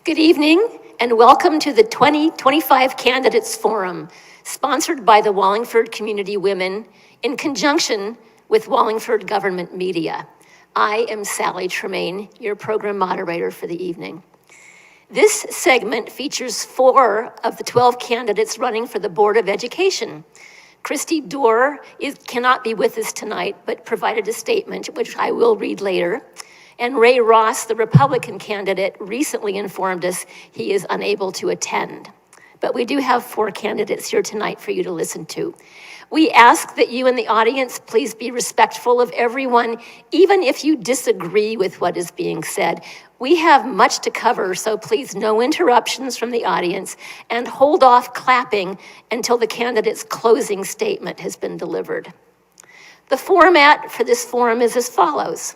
Good evening and welcome to the 2025 Candidates Forum, sponsored by the Wallingford Community Women in conjunction with Wallingford Government Media. I am Sally Tremaine, your program moderator for the evening. This segment features 4 of the 12 candidates running for the Board of Education. Christy Dorr cannot be with us tonight, but provided a statement, which I will read later. And Ray Ross, the Republican candidate, recently informed us he is unable to attend. But we do have 4 candidates here tonight for you to listen to. We ask that you in the audience please be respectful of everyone, even if you disagree with what is being said. We have much to cover, so please no interruptions from the audience and hold off clapping until the candidate's closing statement has been delivered. The format for this forum is as follows.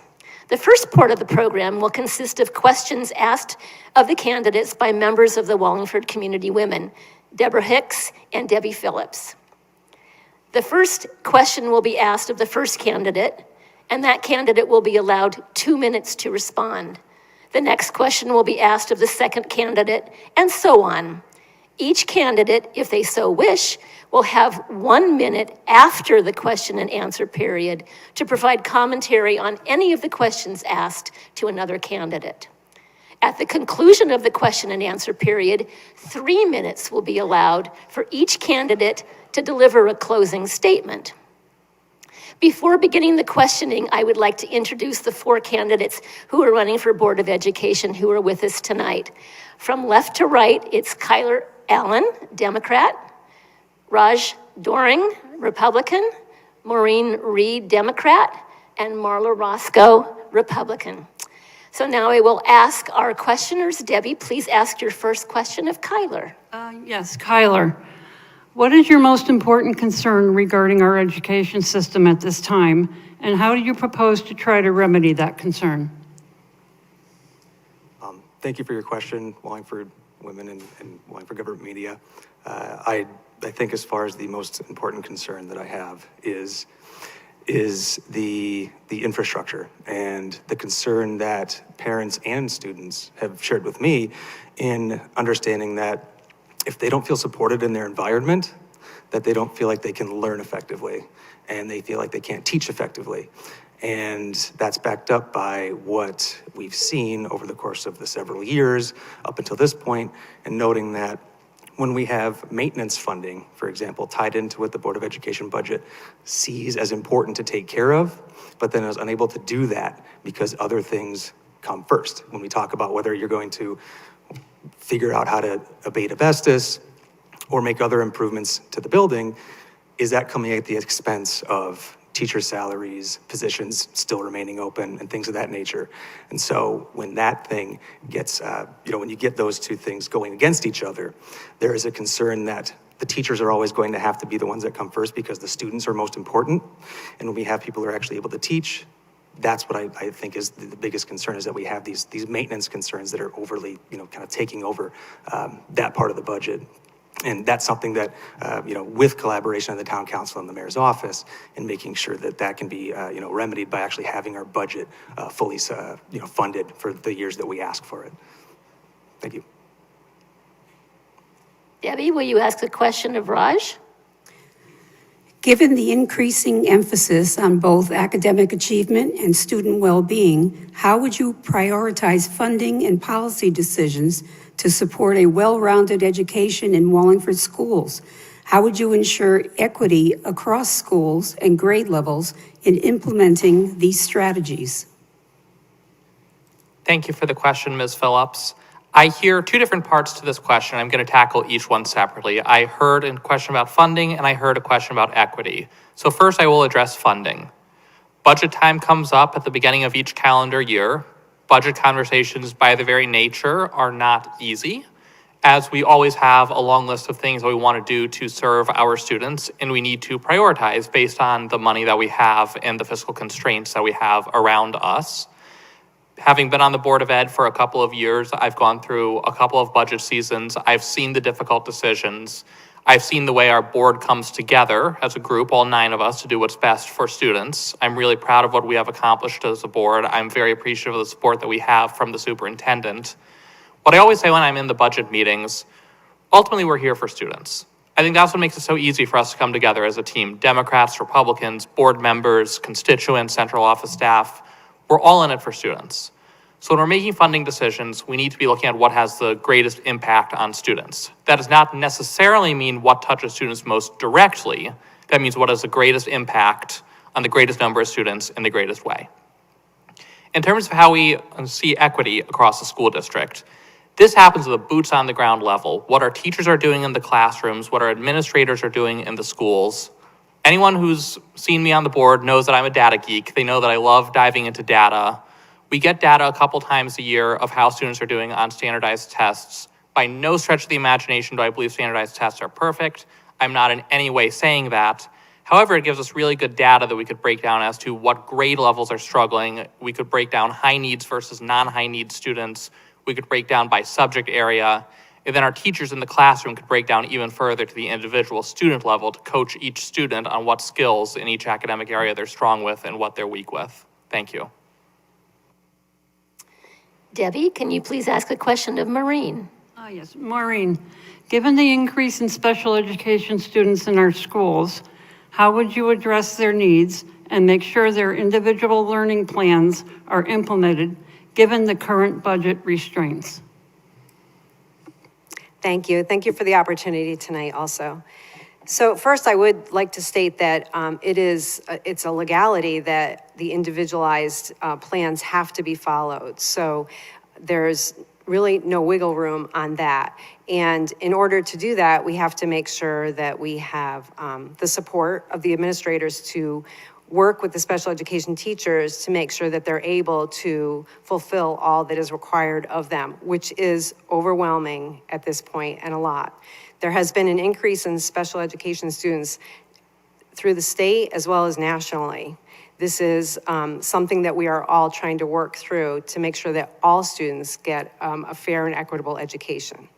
The first part of the program will consist of questions asked of the candidates by members of the Wallingford Community Women, Deborah Hicks and Debbie Phillips. The first question will be asked of the first candidate, and that candidate will be allowed 2 minutes to respond. The next question will be asked of the second candidate, and so on. Each candidate, if they so wish, will have 1 minute after the question and answer period to provide commentary on any of the questions asked to another candidate. At the conclusion of the question and answer period, 3 minutes will be allowed for each candidate to deliver a closing statement. Before beginning the questioning, I would like to introduce the 4 candidates who are running for Board of Education who are with us tonight. From left to right, it's Kyler Allen, Democrat, Raj Doring, Republican, Maureen Reed, Democrat, and Marla Roscoe, Republican. So now I will ask our questioners. Debbie, please ask your first question of Kyler. Yes, Kyler. What is your most important concern regarding our education system at this time, and how do you propose to try to remedy that concern? Thank you for your question, Wallingford Women and Wallingford Government Media. I think as far as the most important concern that I have is the infrastructure and the concern that parents and students have shared with me in understanding that if they don't feel supported in their environment, that they don't feel like they can learn effectively and they feel like they can't teach effectively. And that's backed up by what we've seen over the course of the several years up until this point, and noting that when we have maintenance funding, for example, tied into what the Board of Education budget sees as important to take care of, but then is unable to do that because other things come first. When we talk about whether you're going to figure out how to abate asbestos or make other improvements to the building, is that coming at the expense of teacher salaries, positions still remaining open, and things of that nature? And so when that thing gets, when you get those two things going against each other, there is a concern that the teachers are always going to have to be the ones that come first because the students are most important. And when we have people who are actually able to teach, that's what I think is the biggest concern, is that we have these maintenance concerns that are overly, kind of taking over that part of the budget. And that's something that, with collaboration of the town council and the mayor's office, and making sure that that can be, remedied by actually having our budget fully, funded for the years that we ask for it. Thank you. Debbie, will you ask the question of Raj? Given the increasing emphasis on both academic achievement and student well-being, how would you prioritize funding and policy decisions to support a well-rounded education in Wallingford schools? How would you ensure equity across schools and grade levels in implementing these strategies? Thank you for the question, Ms. Phillips. I hear 2 different parts to this question. I'm going to tackle each one separately. I heard a question about funding, and I heard a question about equity. So first, I will address funding. Budget time comes up at the beginning of each calendar year. Budget conversations, by their very nature, are not easy, as we always have a long list of things that we want to do to serve our students, and we need to prioritize based on the money that we have and the fiscal constraints that we have around us. Having been on the Board of Ed for a couple of years, I've gone through a couple of budget seasons. I've seen the difficult decisions. I've seen the way our board comes together as a group, all 9 of us, to do what's best for students. I'm really proud of what we have accomplished as a board. I'm very appreciative of the support that we have from the superintendent. What I always say when I'm in the budget meetings, ultimately we're here for students. I think that's what makes it so easy for us to come together as a team. Democrats, Republicans, board members, constituents, central office staff, we're all in it for students. So when we're making funding decisions, we need to be looking at what has the greatest impact on students. That does not necessarily mean what touches students most directly. That means what has the greatest impact on the greatest number of students in the greatest way. In terms of how we see equity across the school district, this happens at the boots on the ground level. What our teachers are doing in the classrooms, what our administrators are doing in the schools. Anyone who's seen me on the board knows that I'm a data geek. They know that I love diving into data. We get data a couple times a year of how students are doing on standardized tests. By no stretch of the imagination do I believe standardized tests are perfect. I'm not in any way saying that. However, it gives us really good data that we could break down as to what grade levels are struggling. We could break down high needs versus non-high needs students. We could break down by subject area. And then our teachers in the classroom could break down even further to the individual student level to coach each student on what skills in each academic area they're strong with and what they're weak with. Thank you. Debbie, can you please ask a question of Maureen? Yes, Maureen, given the increase in special education students in our schools, how would you address their needs and make sure their individual learning plans are implemented given the current budget restraints? Thank you. Thank you for the opportunity tonight also. So first, I would like to state that it's a legality that the individualized plans have to be followed. So there's really no wiggle room on that. And in order to do that, we have to make sure that we have the support of the administrators to work with the special education teachers to make sure that they're able to fulfill all that is required of them, which is overwhelming at this point and a lot. There has been an increase in special education students through the state as well as nationally. This is something that we are all trying to work through to make sure that all students get a fair and equitable education.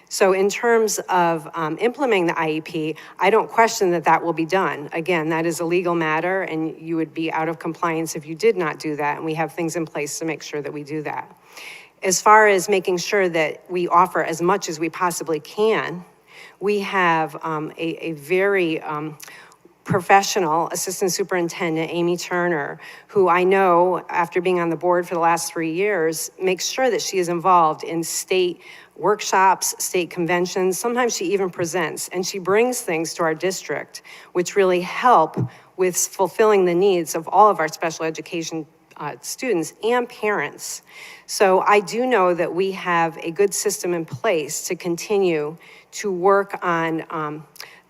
So in terms of implementing the IEP, I don't question that that will be done. Again, that is a legal matter and you would be out of compliance if you did not do that, and we have things in place to make sure that we do that. As far as making sure that we offer as much as we possibly can, we have a very professional assistant superintendent, Amy Turner, who I know, after being on the board for the last 3 years, makes sure that she is involved in state workshops, state conventions. Sometimes she even presents, and she brings things to our district, which really help with fulfilling the needs of all of our special education students and parents. So I do know that we have a good system in place to continue to work on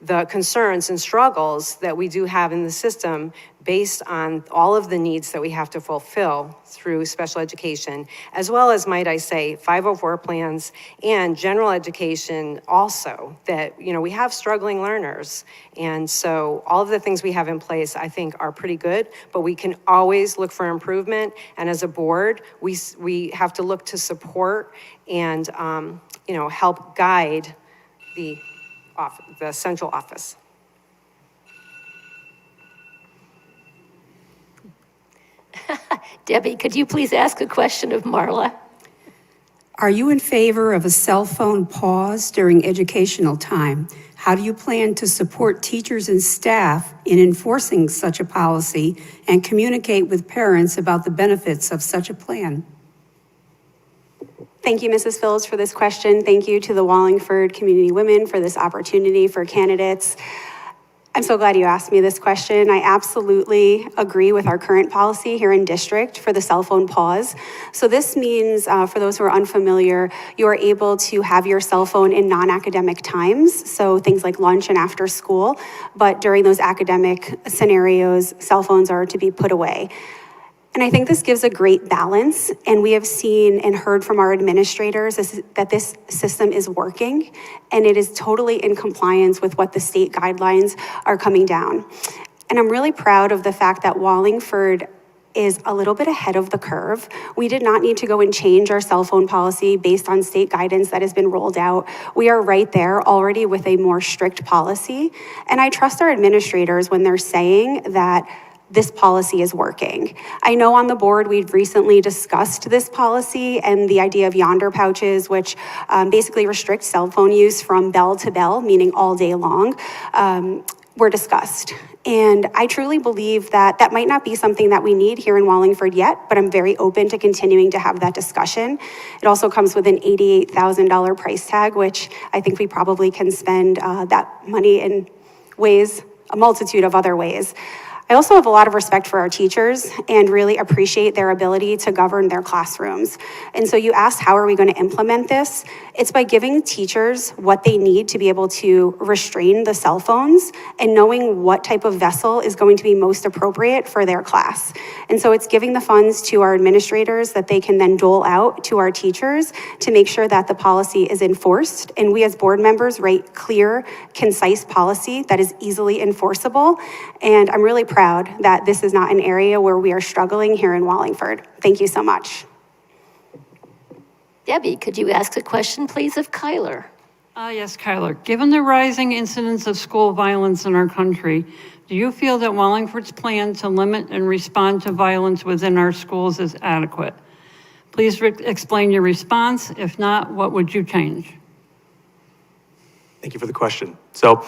the concerns and struggles that we do have in the system based on all of the needs that we have to fulfill through special education, as well as, might I say, 504 plans and general education also, that, you know, we have struggling learners. And so all of the things we have in place, I think, are pretty good, but we can always look for improvement. And as a board, we have to look to support and, you know, help guide the central office. Debbie, could you please ask a question of Marla? Are you in favor of a cell phone pause during educational time? How do you plan to support teachers and staff in enforcing such a policy and communicate with parents about the benefits of such a plan? Thank you, Mrs. Phillips, for this question. Thank you to the Wallingford community women for this opportunity for candidates. I'm so glad you asked me this question. I absolutely agree with our current policy here in district for the cell phone pause. So this means, for those who are unfamiliar, you are able to have your cell phone in non-academic times, so things like lunch and after school, but during those academic scenarios, cell phones are to be put away. And I think this gives a great balance, and we have seen and heard from our administrators that this system is working, and it is totally in compliance with what the state guidelines are coming down. And I'm really proud of the fact that Wallingford is a little bit ahead of the curve. We did not need to go and change our cell phone policy based on state guidance that has been rolled out. We are right there already with a more strict policy, and I trust our administrators when they're saying that this policy is working. I know on the board we've recently discussed this policy and the idea of yonder pouches, which basically restrict cell phone use from bell to bell, meaning all day long, were discussed. And I truly believe that that might not be something that we need here in Wallingford yet, but I'm very open to continuing to have that discussion. It also comes with an $88,000 price tag, which I think we probably can spend that money in ways, a multitude of other ways. I also have a lot of respect for our teachers and really appreciate their ability to govern their classrooms. And so you asked, how are we going to implement this? It's by giving teachers what they need to be able to restrain the cell phones and knowing what type of vessel is going to be most appropriate for their class. And so it's giving the funds to our administrators that they can then dole out to our teachers to make sure that the policy is enforced. And we as board members write clear, concise policy that is easily enforceable. And I'm really proud that this is not an area where we are struggling here in Wallingford. Thank you so much. Debbie, could you ask a question, please, of Kyler? Yes, Kyler. Given the rising incidence of school violence in our country, do you feel that Wallingford's plan to limit and respond to violence within our schools is adequate? Please explain your response. If not, what would you change? Thank you for the question. So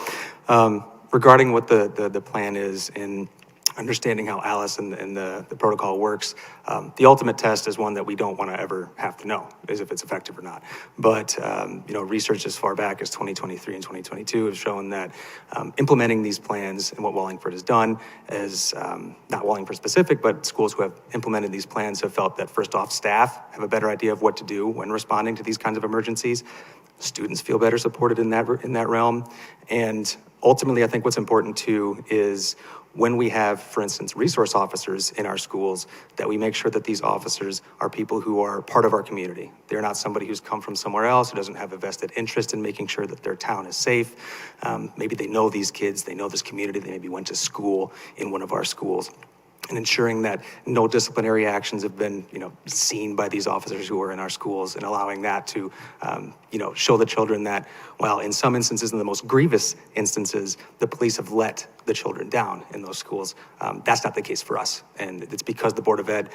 regarding what the plan is in understanding how Alice and the protocol works, the ultimate test is one that we don't want to ever have to know, is if it's effective or not. But research as far back as 2023 and 2022 have shown that implementing these plans and what Wallingford has done is, not Wallingford specific, but schools who have implemented these plans have felt that first off, staff have a better idea of what to do when responding to these kinds of emergencies. Students feel better supported in that realm. And ultimately, I think what's important too is when we have, for instance, resource officers in our schools, that we make sure that these officers are people who are part of our community. They're not somebody who's come from somewhere else, who doesn't have a vested interest in making sure that their town is safe. Maybe they know these kids, they know this community, they maybe went to school in one of our schools. And ensuring that no disciplinary actions have been, seen by these officers who are in our schools, and allowing that to, show the children that, while in some instances, in the most grievous instances, the police have let the children down in those schools. That's not the case for us, and it's because the Board of Ed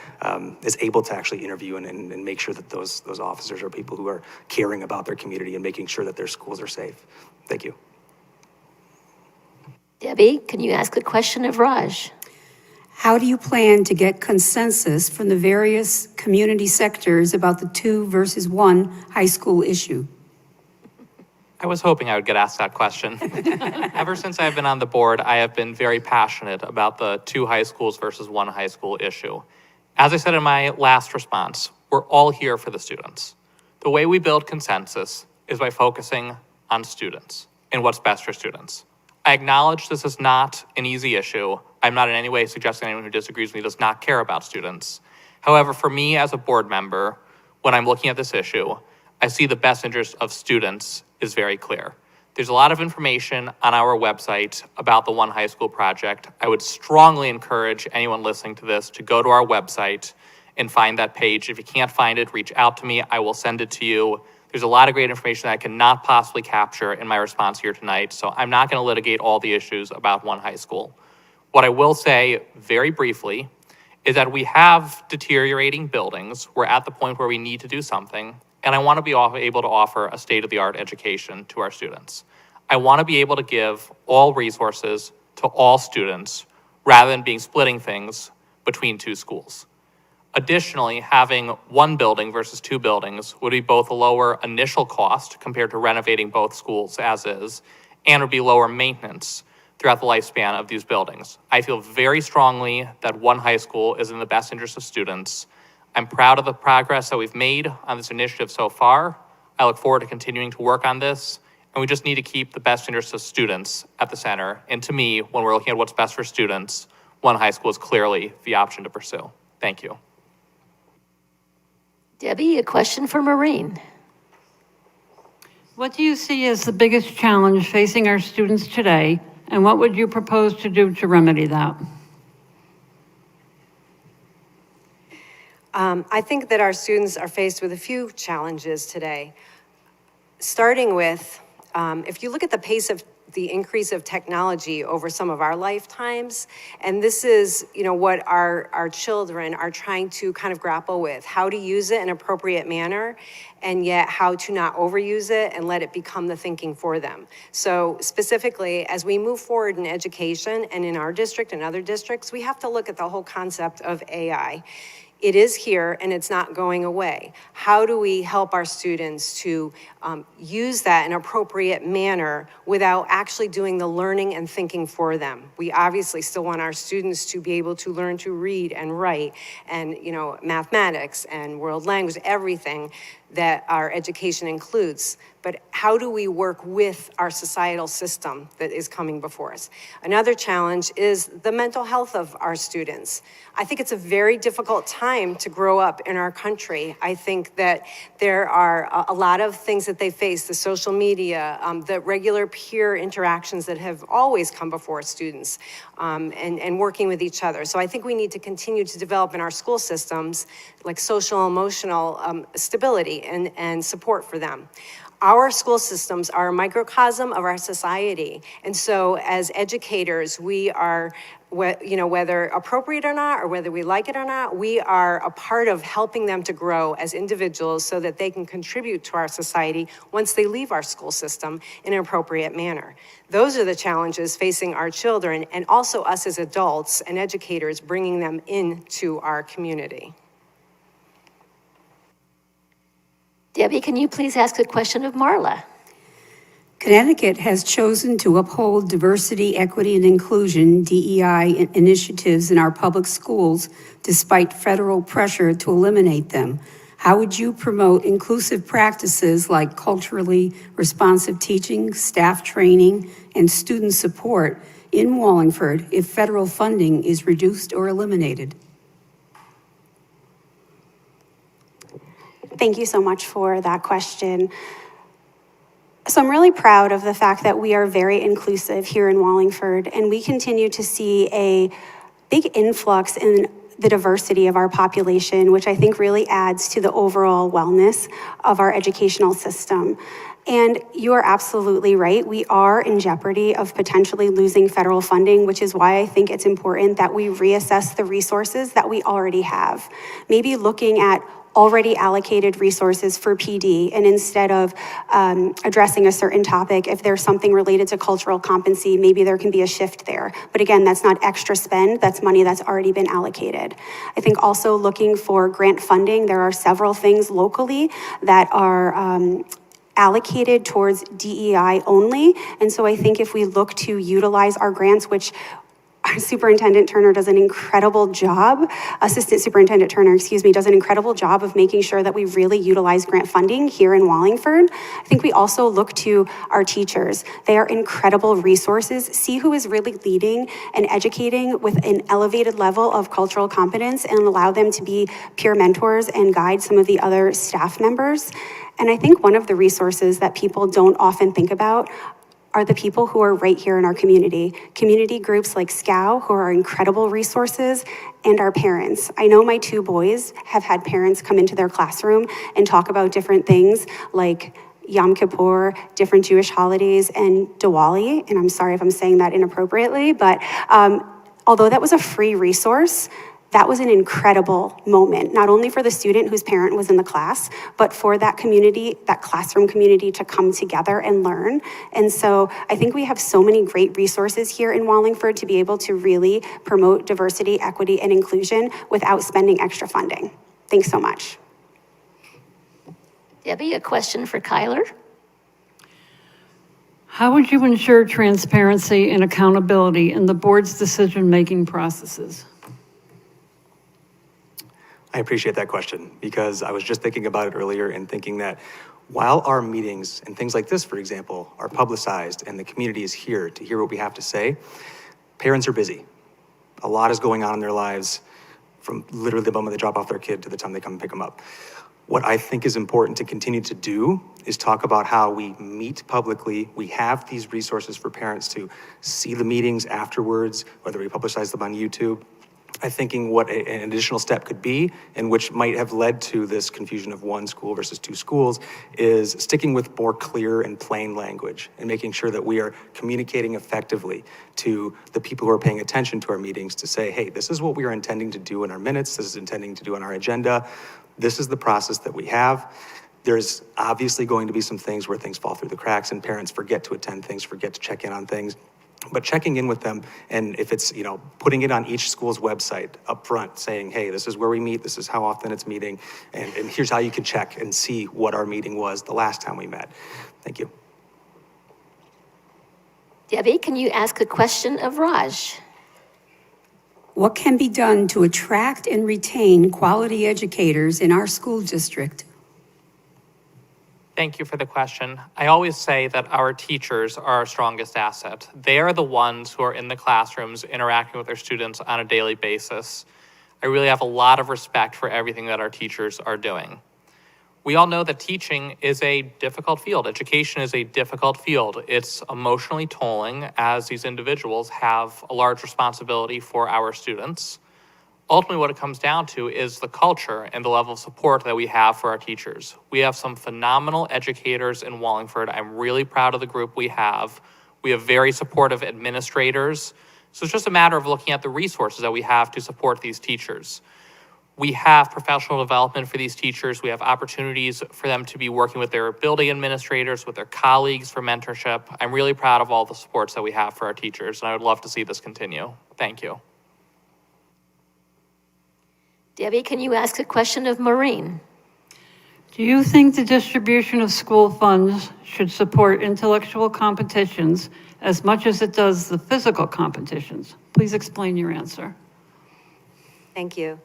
is able to actually interview and make sure that those officers are people who are caring about their community and making sure that their schools are safe. Thank you. Debbie, can you ask a question of Raj? How do you plan to get consensus from the various community sectors about the 2 versus 1 high school issue? I was hoping I would get asked that question. Ever since I've been on the board, I have been very passionate about the 2 high schools versus 1 high school issue. As I said in my last response, we're all here for the students. The way we build consensus is by focusing on students and what's best for students. I acknowledge this is not an easy issue. I'm not in any way suggesting anyone who disagrees with me does not care about students. However, for me as a board member, when I'm looking at this issue, I see the best interest of students is very clear. There's a lot of information on our website about the 1 high school project. I would strongly encourage anyone listening to this to go to our website and find that page. If you can't find it, reach out to me. I will send it to you. There's a lot of great information that I cannot possibly capture in my response here tonight, so I'm not going to litigate all the issues about 1 high school. What I will say very briefly is that we have deteriorating buildings. We're at the point where we need to do something, and I want to be able to offer a state-of-the-art education to our students. I want to be able to give all resources to all students rather than splitting things between 2 schools. Additionally, having 1 building versus 2 buildings would be both a lower initial cost compared to renovating both schools as is, and would be lower maintenance throughout the lifespan of these buildings. I feel very strongly that 1 high school is in the best interest of students. I'm proud of the progress that we've made on this initiative so far. I look forward to continuing to work on this, and we just need to keep the best interests of students at the center. And to me, when we're looking at what's best for students, 1 high school is clearly the option to pursue. Thank you. Debbie, a question for Maureen. What do you see as the biggest challenge facing our students today, and what would you propose to do to remedy that? I think that our students are faced with a few challenges today. Starting with, if you look at the pace of the increase of technology over some of our lifetimes. And this is, what our children are trying to kind of grapple with, how to use it in an appropriate manner, and yet how to not overuse it and let it become the thinking for them. So specifically, as we move forward in education and in our district and other districts, we have to look at the whole concept of AI. It is here and it's not going away. How do we help our students to use that in an appropriate manner without actually doing the learning and thinking for them? We obviously still want our students to be able to learn to read and write and, mathematics and world language, everything that our education includes. But how do we work with our societal system that is coming before us? Another challenge is the mental health of our students. I think it's a very difficult time to grow up in our country. I think that there are a lot of things that they face, the social media, the regular peer interactions that have always come before students, and working with each other. So I think we need to continue to develop in our school systems like social, emotional stability and support for them. Our school systems are a microcosm of our society. And so as educators, we are, whether appropriate or not, or whether we like it or not, we are a part of helping them to grow as individuals so that they can contribute to our society once they leave our school system in an appropriate manner. Those are the challenges facing our children and also us as adults and educators bringing them into our community. Debbie, can you please ask a question of Marla? Connecticut has chosen to uphold diversity, equity, and inclusion, DEI, initiatives in our public schools despite federal pressure to eliminate them. How would you promote inclusive practices like culturally responsive teaching, staff training, and student support in Wallingford if federal funding is reduced or eliminated? Thank you so much for that question. So I'm really proud of the fact that we are very inclusive here in Wallingford, and we continue to see a big influx in the diversity of our population, which I think really adds to the overall wellness of our educational system. And you are absolutely right. We are in jeopardy of potentially losing federal funding, which is why I think it's important that we reassess the resources that we already have. Maybe looking at already allocated resources for PD, and instead of addressing a certain topic, if there's something related to cultural competency, maybe there can be a shift there. But again, that's not extra spend, that's money that's already been allocated. I think also looking for grant funding, there are several things locally that are allocated towards DEI only. And so I think if we look to utilize our grants, which our Superintendent Turner does an incredible job, Assistant Superintendent Turner, does an incredible job of making sure that we really utilize grant funding here in Wallingford. I think we also look to our teachers. They are incredible resources. See who is really leading and educating with an elevated level of cultural competence and allow them to be peer mentors and guide some of the other staff members. And I think one of the resources that people don't often think about are the people who are right here in our community. Community groups like SCOW, who are incredible resources, and our parents. I know my 2 boys have had parents come into their classroom and talk about different things like Yom Kippur, different Jewish holidays, and Diwali, and I'm sorry if I'm saying that inappropriately, but although that was a free resource, that was an incredible moment, not only for the student whose parent was in the class, but for that community, that classroom community, to come together and learn. And so I think we have so many great resources here in Wallingford to be able to really promote diversity, equity, and inclusion without spending extra funding. Thanks so much. Debbie, a question for Kyler. How would you ensure transparency and accountability in the board's decision-making processes? I appreciate that question because I was just thinking about it earlier and thinking that while our meetings and things like this, for example, are publicized and the community is here to hear what we have to say, parents are busy. A lot is going on in their lives from literally the moment they drop off their kid to the time they come and pick them up. What I think is important to continue to do is talk about how we meet publicly. We have these resources for parents to see the meetings afterwards, whether we publicize them on YouTube, thinking what an additional step could be, and which might have led to this confusion of one school versus two schools, is sticking with more clear and plain language and making sure that we are communicating effectively to the people who are paying attention to our meetings to say, hey, this is what we are intending to do in our minutes, this is intending to do on our agenda, this is the process that we have. There's obviously going to be some things where things fall through the cracks and parents forget to attend things, forget to check in on things. But checking in with them, and if it's, putting it on each school's website up front, saying, hey, this is where we meet, this is how often it's meeting, and here's how you can check and see what our meeting was the last time we met. Thank you. Debbie, can you ask a question of Raj? What can be done to attract and retain quality educators in our school district? Thank you for the question. I always say that our teachers are our strongest asset. They are the ones who are in the classrooms interacting with their students on a daily basis. I really have a lot of respect for everything that our teachers are doing. We all know that teaching is a difficult field. Education is a difficult field. It's emotionally tolling, as these individuals have a large responsibility for our students. Ultimately, what it comes down to is the culture and the level of support that we have for our teachers. We have some phenomenal educators in Wallingford. I'm really proud of the group we have. We have very supportive administrators. So it's just a matter of looking at the resources that we have to support these teachers. We have professional development for these teachers. We have opportunities for them to be working with their building administrators, with their colleagues for mentorship. I'm really proud of all the supports that we have for our teachers, and I would love to see this continue. Thank you. Debbie, can you ask a question of Maureen? Do you think the distribution of school funds should support intellectual competitions as much as it does the physical competitions? Please explain your answer. Thank you.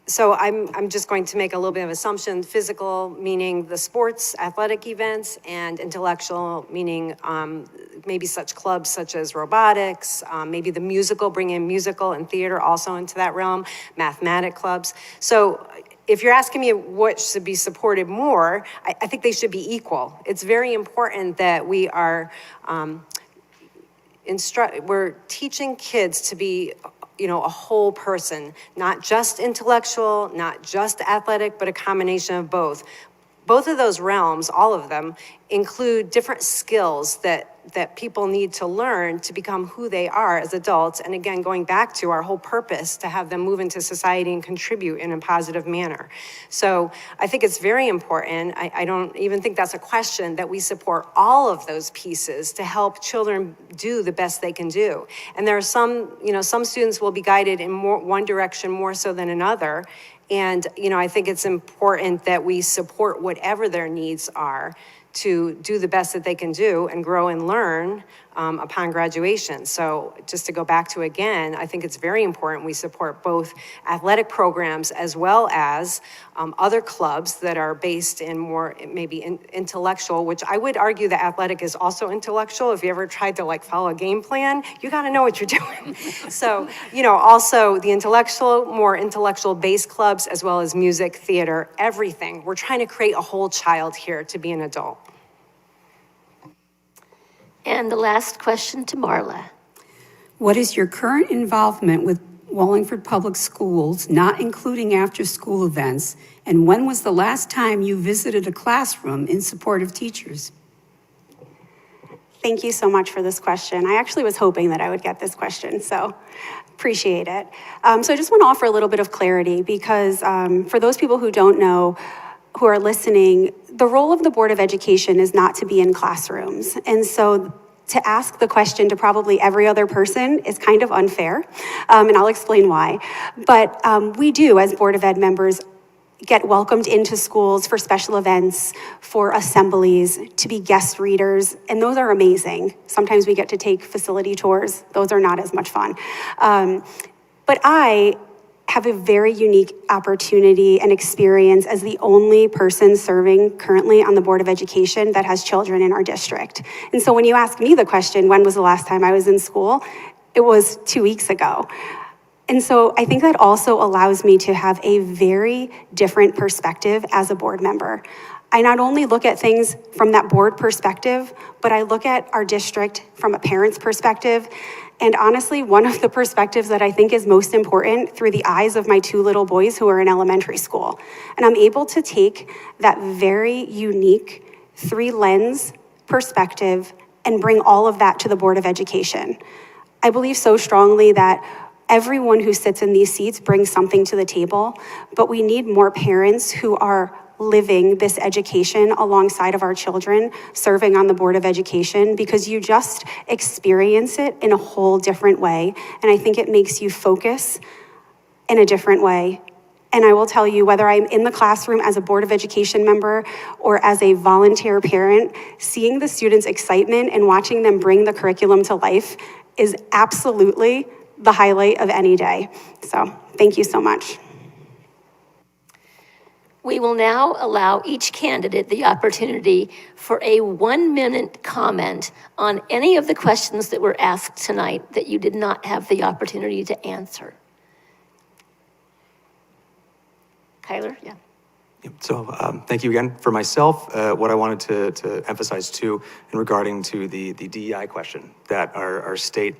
So I'm just going to make a little bit of assumption. Physical meaning the sports, athletic events, and intellectual meaning maybe such clubs such as robotics, maybe the musical, bring in musical and theater also into that realm, mathematic clubs. So if you're asking me what should be supported more, I think they should be equal. It's very important that we are we're teaching kids to be a whole person, not just intellectual, not just athletic, but a combination of both. Both of those realms, all of them, include different skills that people need to learn to become who they are as adults. And again, going back to our whole purpose, to have them move into society and contribute in a positive manner. So I think it's very important. I don't even think that's a question, that we support all of those pieces to help children do the best they can do. And there are some students will be guided in one direction more so than another. And, I think it's important that we support whatever their needs are to do the best that they can do and grow and learn upon graduation. So just to go back to again, I think it's very important we support both athletic programs as well as other clubs that are based in more maybe intellectual, which I would argue that athletic is also intellectual. If you ever tried to follow a game plan, you got to know what you're doing. So, also the more intellectual based clubs as well as music, theater, everything. We're trying to create a whole child here to be an adult. And the last question to Marla. What is your current involvement with Wallingford Public Schools, not including after-school events? And when was the last time you visited a classroom in support of teachers? Thank you so much for this question. I actually was hoping that I would get this question, so appreciate it. So I just want to offer a little bit of clarity because for those people who don't know, who are listening, the role of the Board of Education is not to be in classrooms. And so to ask the question to probably every other person is kind of unfair, and I'll explain why. But we do, as Board of Ed members, get welcomed into schools for special events, for assemblies, to be guest readers, and those are amazing. Sometimes we get to take facility tours. Those are not as much fun. But I have a very unique opportunity and experience as the only person serving currently on the Board of Education that has children in our district. And so when you ask me the question, when was the last time I was in school? It was 2 weeks ago. And so I think that also allows me to have a very different perspective as a board member. I not only look at things from that board perspective, but I look at our district from a parent's perspective. And honestly, one of the perspectives that I think is most important through the eyes of my 2 little boys who are in elementary school. And I'm able to take that very unique 3-lens perspective and bring all of that to the Board of Education. I believe so strongly that everyone who sits in these seats brings something to the table, but we need more parents who are living this education alongside of our children, serving on the Board of Education, because you just experience it in a whole different way. And I think it makes you focus in a different way. And I will tell you, whether I'm in the classroom as a Board of Education member or as a volunteer parent, seeing the students' excitement and watching them bring the curriculum to life is absolutely the highlight of any day. So thank you so much. We will now allow each candidate the opportunity for a 1-minute comment on any of the questions that were asked tonight that you did not have the opportunity to answer. Kyler, yeah. So thank you again. For myself, what I wanted to emphasize too in regarding to the DEI question that our state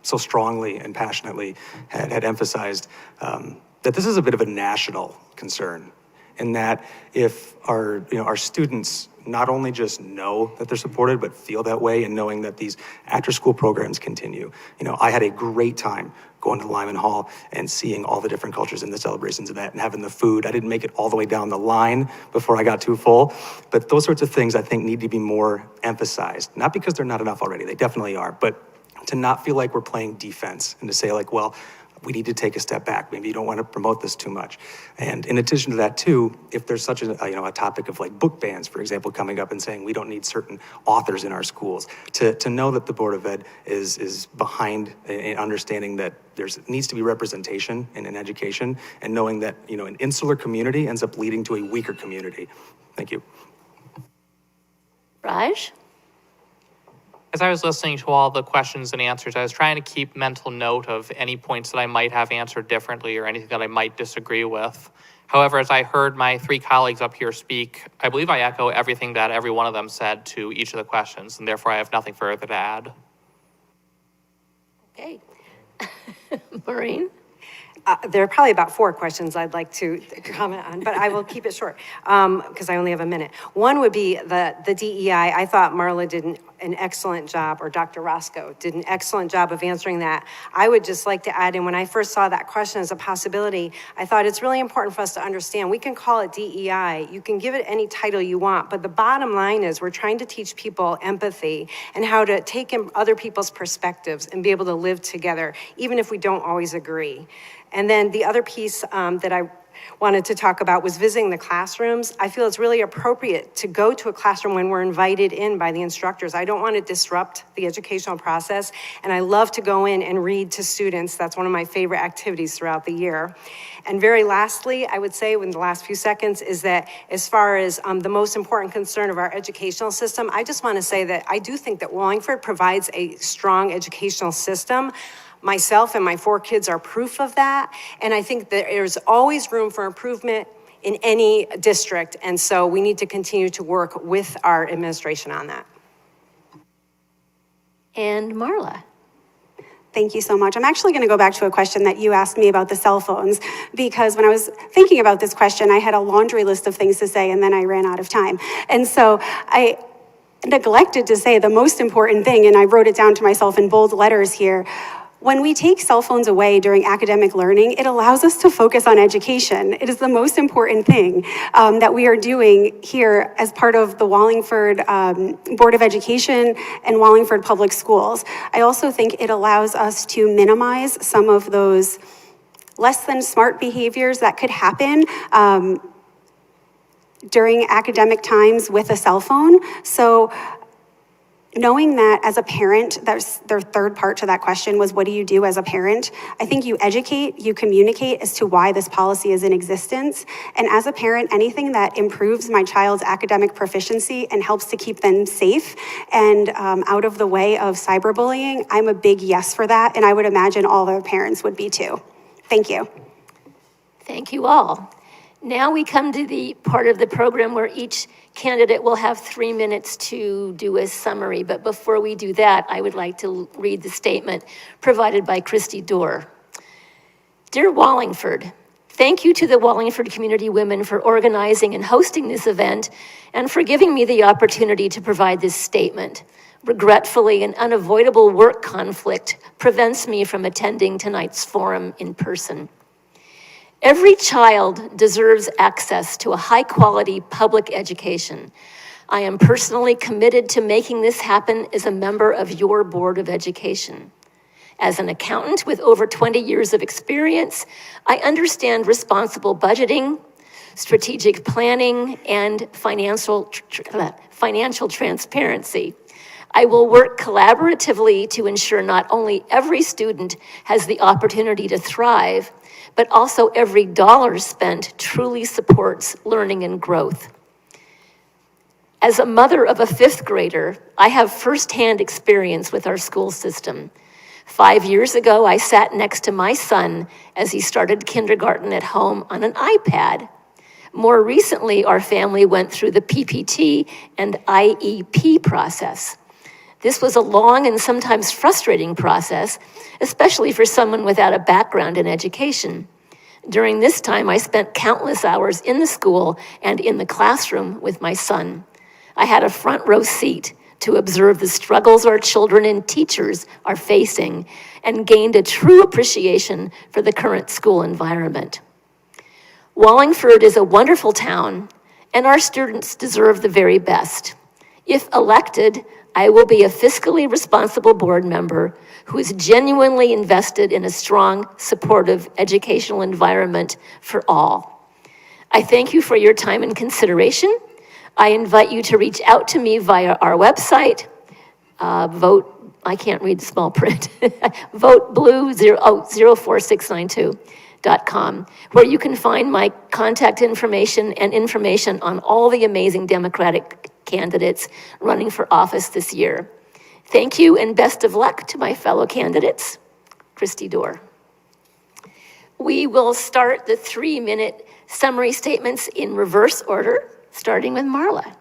so strongly and passionately had emphasized, that this is a bit of a national concern, and that if our students not only just know that they're supported, but feel that way, and knowing that these after-school programs continue. I had a great time going to Lyman Hall and seeing all the different cultures and the celebrations of that, and having the food. I didn't make it all the way down the line before I got too full, but those sorts of things I think need to be more emphasized. Not because they're not enough already, they definitely are, but to not feel like we're playing defense and to say like, well, we need to take a step back. Maybe you don't want to promote this too much. And in addition to that too, if there's such a topic of like book bans, for example, coming up and saying we don't need certain authors in our schools, to know that the Board of Ed is behind in understanding that needs to be representation in education, and knowing that an insular community ends up leading to a weaker community. Thank you. Raj? As I was listening to all the questions and answers, I was trying to keep mental note of any points that I might have answered differently or anything that I might disagree with. However, as I heard my 3 colleagues up here speak, I believe I echo everything that every one of them said to each of the questions, and therefore I have nothing further to add. Okay. Maureen? There are probably about 4 questions I'd like to comment on, but I will keep it short because I only have a minute. One would be the DEI. I thought Marla did an excellent job, or Dr. Roscoe did an excellent job of answering that. I would just like to add in, when I first saw that question as a possibility, I thought it's really important for us to understand we can call it DEI. You can give it any title you want, but the bottom line is we're trying to teach people empathy and how to take in other people's perspectives and be able to live together, even if we don't always agree. And then the other piece that I wanted to talk about was visiting the classrooms. I feel it's really appropriate to go to a classroom when we're invited in by the instructors. I don't want to disrupt the educational process, and I love to go in and read to students. That's one of my favorite activities throughout the year. And very lastly, I would say in the last few seconds is that as far as the most important concern of our educational system, I just want to say that I do think that Wallingford provides a strong educational system. Myself and my 4 kids are proof of that. And I think that there's always room for improvement in any district. And so we need to continue to work with our administration on that. And Marla? Thank you so much. I'm actually going to go back to a question that you asked me about the cell phones, because when I was thinking about this question, I had a laundry list of things to say, and then I ran out of time. And so I neglected to say the most important thing, and I wrote it down to myself in bold letters here. When we take cell phones away during academic learning, it allows us to focus on education. It is the most important thing that we are doing here as part of the Wallingford Board of Education and Wallingford Public Schools. I also think it allows us to minimize some of those less than smart behaviors that could happen during academic times with a cell phone. So knowing that as a parent, there's their third part to that question was, what do you do as a parent? I think you educate, you communicate as to why this policy is in existence. And as a parent, anything that improves my child's academic proficiency and helps to keep them safe and out of the way of cyberbullying, I'm a big yes for that. And I would imagine all their parents would be too. Thank you. Thank you all. Now we come to the part of the program where each candidate will have 3 minutes to do a summary. But before we do that, I would like to read the statement provided by Christy Dorr. Dear Wallingford, thank you to the Wallingford community women for organizing and hosting this event and for giving me the opportunity to provide this statement. Regretfully, an unavoidable work conflict prevents me from attending tonight's forum in person. Every child deserves access to a high-quality public education. I am personally committed to making this happen as a member of your Board of Education. As an accountant with over 20 years of experience, I understand responsible budgeting, strategic planning, and financial transparency. I will work collaboratively to ensure not only every student has the opportunity to thrive, but also every dollar spent truly supports learning and growth. As a mother of a 5th grader, I have firsthand experience with our school system. 5 years ago, I sat next to my son as he started kindergarten at home on an iPad. More recently, our family went through the PPT and IEP process. This was a long and sometimes frustrating process, especially for someone without a background in education. During this time, I spent countless hours in the school and in the classroom with my son. I had a front row seat to observe the struggles our children and teachers are facing and gained a true appreciation for the current school environment. Wallingford is a wonderful town, and our students deserve the very best. If elected, I will be a fiscally responsible board member who is genuinely invested in a strong, supportive educational environment for all. I thank you for your time and consideration. I invite you to reach out to me via our website, I can't read the small print, voteblue04692.com, where you can find my contact information and information on all the amazing Democratic candidates running for office this year. Thank you and best of luck to my fellow candidates. Christy Dorr. We will start the 3-minute summary statements in reverse order, starting with Marla.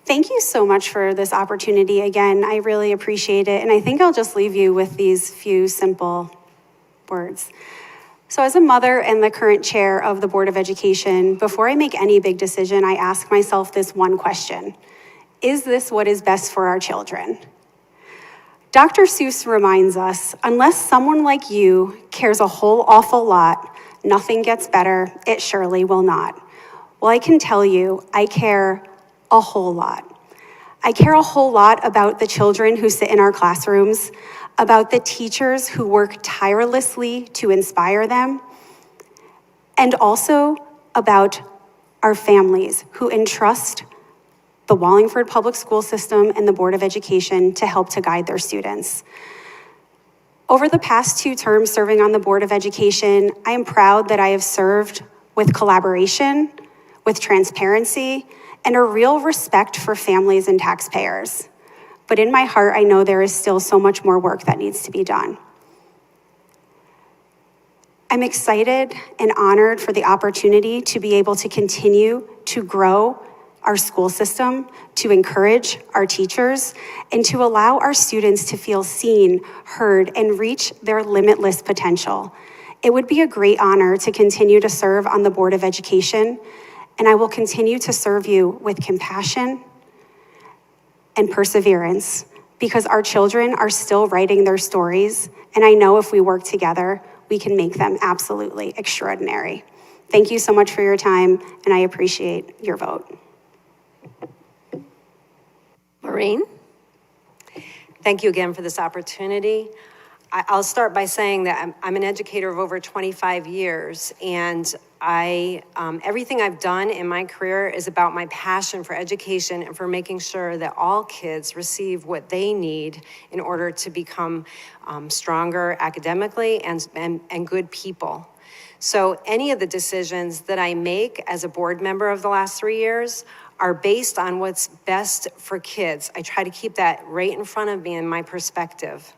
Thank you so much for this opportunity again. I really appreciate it. And I think I'll just leave you with these few simple words. So as a mother and the current chair of the Board of Education, before I make any big decision, I ask myself this one question: is this what is best for our children? Dr. Seuss reminds us, unless someone like you cares a whole awful lot, nothing gets better, it surely will not. Well, I can tell you, I care a whole lot. I care a whole lot about the children who sit in our classrooms, about the teachers who work tirelessly to inspire them, and also about our families who entrust the Wallingford Public School System and the Board of Education to help to guide their students. Over the past 2 terms serving on the Board of Education, I am proud that I have served with collaboration, with transparency, and a real respect for families and taxpayers. But in my heart, I know there is still so much more work that needs to be done. I'm excited and honored for the opportunity to be able to continue to grow our school system, to encourage our teachers, and to allow our students to feel seen, heard, and reach their limitless potential. It would be a great honor to continue to serve on the Board of Education, and I will continue to serve you with compassion and perseverance, because our children are still writing their stories, and I know if we work together, we can make them absolutely extraordinary. Thank you so much for your time, and I appreciate your vote. Maureen? Thank you again for this opportunity. I'll start by saying that I'm an educator of over 25 years, and everything I've done in my career is about my passion for education and for making sure that all kids receive what they need in order to become stronger academically and good people. So any of the decisions that I make as a board member of the last 3 years are based on what's best for kids. I try to keep that right in front of me in my perspective.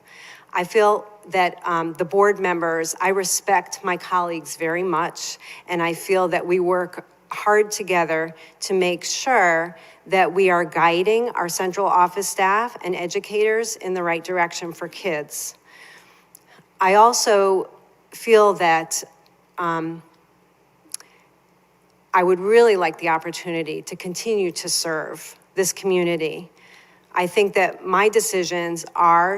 I feel that the board members, I respect my colleagues very much, and I feel that we work hard together to make sure that we are guiding our central office staff and educators in the right direction for kids. I also feel that I would really like the opportunity to continue to serve this community. I think that my decisions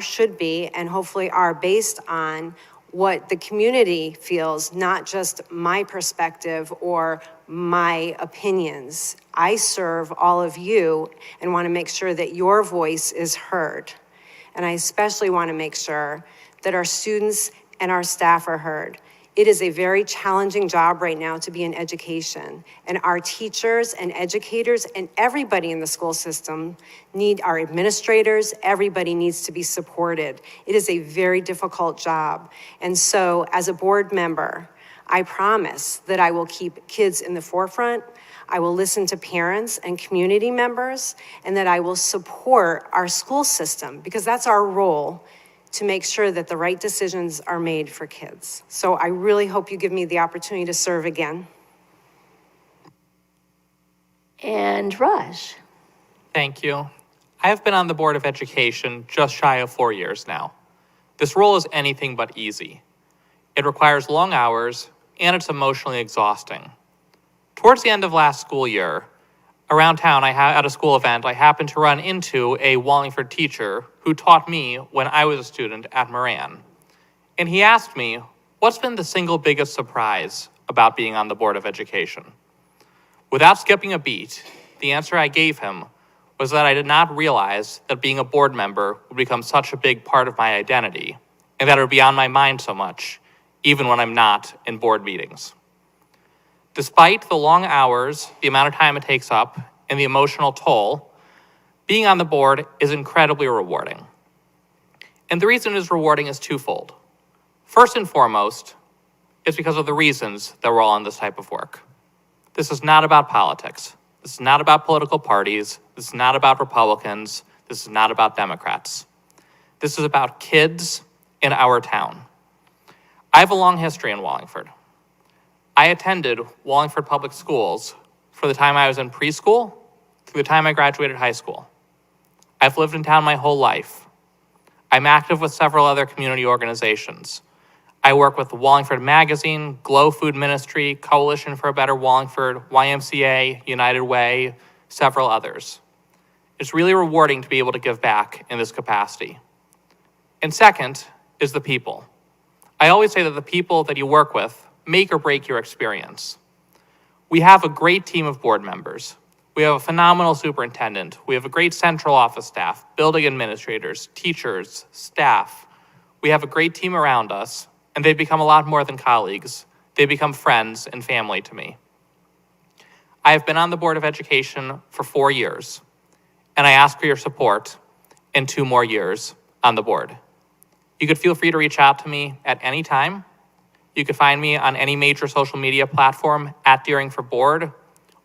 should be, and hopefully are based on what the community feels, not just my perspective or my opinions. I serve all of you and want to make sure that your voice is heard. And I especially want to make sure that our students and our staff are heard. It is a very challenging job right now to be in education, and our teachers and educators and everybody in the school system our administrators, everybody needs to be supported. It is a very difficult job. And so as a board member, I promise that I will keep kids in the forefront, I will listen to parents and community members, and that I will support our school system, because that's our role, to make sure that the right decisions are made for kids. So I really hope you give me the opportunity to serve again. And Raj. Thank you. I have been on the Board of Education just shy of 4 years now. This role is anything but easy. It requires long hours, and it's emotionally exhausting. Towards the end of last school year, around town at a school event, I happened to run into a Wallingford teacher who taught me when I was a student at Moran. And he asked me, what's been the single biggest surprise about being on the Board of Education? Without skipping a beat, the answer I gave him was that I did not realize that being a board member would become such a big part of my identity, and that it would be on my mind so much, even when I'm not in board meetings. Despite the long hours, the amount of time it takes up, and the emotional toll, being on the board is incredibly rewarding. And the reason it is rewarding is twofold. First and foremost, it's because of the reasons that we're all on this type of work. This is not about politics. This is not about political parties. This is not about Republicans. This is not about Democrats. This is about kids in our town. I have a long history in Wallingford. I attended Wallingford Public Schools for the time I was in preschool through the time I graduated high school. I've lived in town my whole life. I'm active with several other community organizations. I work with Wallingford Magazine, Glow Food Ministry, Coalition for a Better Wallingford, YMCA, United Way, several others. It's really rewarding to be able to give back in this capacity. And second is the people. I always say that the people that you work with make or break your experience. We have a great team of board members. We have a phenomenal superintendent. We have a great central office staff, building administrators, teachers, staff. We have a great team around us, and they've become a lot more than colleagues. They become friends and family to me. I have been on the Board of Education for 4 years, and I ask for your support in 2 more years on the board. You could feel free to reach out to me at any time. You could find me on any major social media platform at Deering for Board,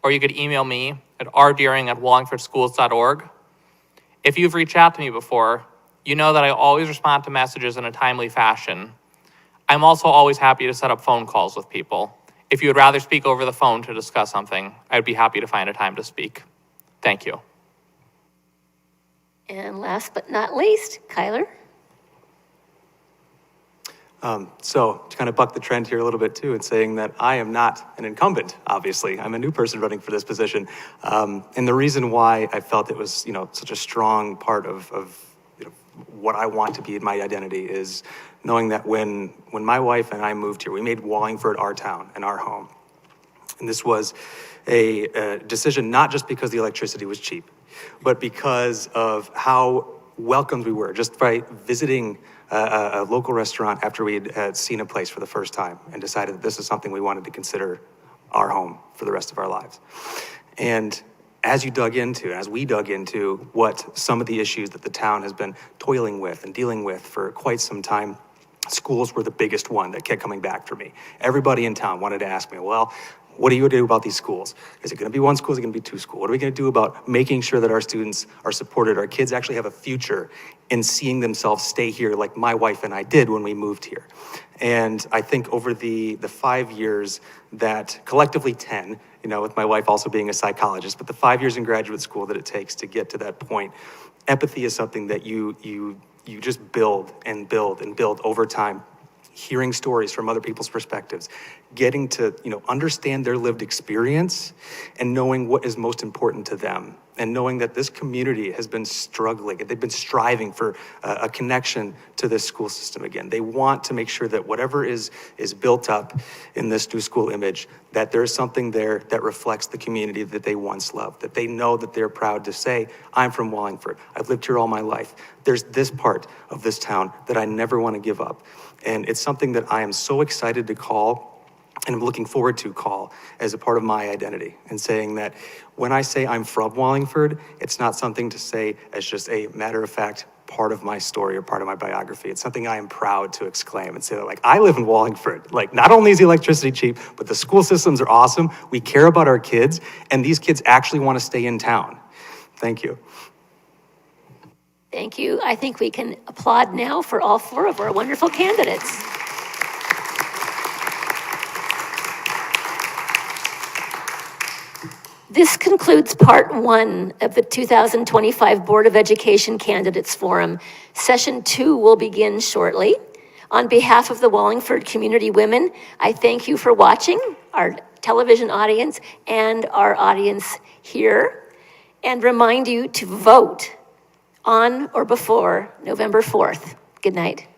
or you could email me at rdeering@wallingfordschools.org. If you've reached out to me before, you know that I always respond to messages in a timely fashion. I'm also always happy to set up phone calls with people. If you would rather speak over the phone to discuss something, I'd be happy to find a time to speak. Thank you. And last but not least, Kyler. So to kind of buck the trend here a little bit too, and saying that I am not an incumbent, obviously. I'm a new person running for this position. And the reason why I felt it was, such a strong part of what I want to be in my identity is knowing that when my wife and I moved here, we made Wallingford our town and our home. And this was a decision not just because the electricity was cheap, but because of how welcomed we were just by visiting a local restaurant after we had seen a place for the first time and decided that this is something we wanted to consider our home for the rest of our lives. And as we dug into what some of the issues that the town has been toiling with and dealing with for quite some time, schools were the biggest one that kept coming back for me. Everybody in town wanted to ask me, well, What are you going to do about these schools? Is it going to be one school? Is it going to be two schools? What are we going to do about making sure that our students are supported, our kids actually have a future in seeing themselves stay here like my wife and I did when we moved here? And I think over the 5 years that, collectively 10, with my wife also being a psychologist, but the 5 years in graduate school that it takes to get to that point, empathy is something that you just build and build and build over time. Hearing stories from other people's perspectives, getting to understand their lived experience and knowing what is most important to them, and knowing that this community has been struggling, they've been striving for a connection to this school system again. They want to make sure that whatever is built up in this new school image, that there's something there that reflects the community that they once loved, that they know that they're proud to say, I'm from Wallingford, I've lived here all my life. There's this part of this town that I never want to give up. And it's something that I am so excited to call, and I'm looking forward to call as a part of my identity, and saying that when I say I'm from Wallingford, it's not something to say as just a matter-of-fact part of my story or part of my biography. It's something I am proud to exclaim and say that, I live in Wallingford. Not only is the electricity cheap, but the school systems are awesome. We care about our kids, and these kids actually want to stay in town. Thank you. Thank you. I think we can applaud now for all 4 of our wonderful candidates. This concludes part 1 of the 2025 Board of Education Candidates Forum. Session 2 will begin shortly. On behalf of the Wallingford Community Women, I thank you for watching, our television audience and our audience here, and remind you to vote on or before November 4th. Good night.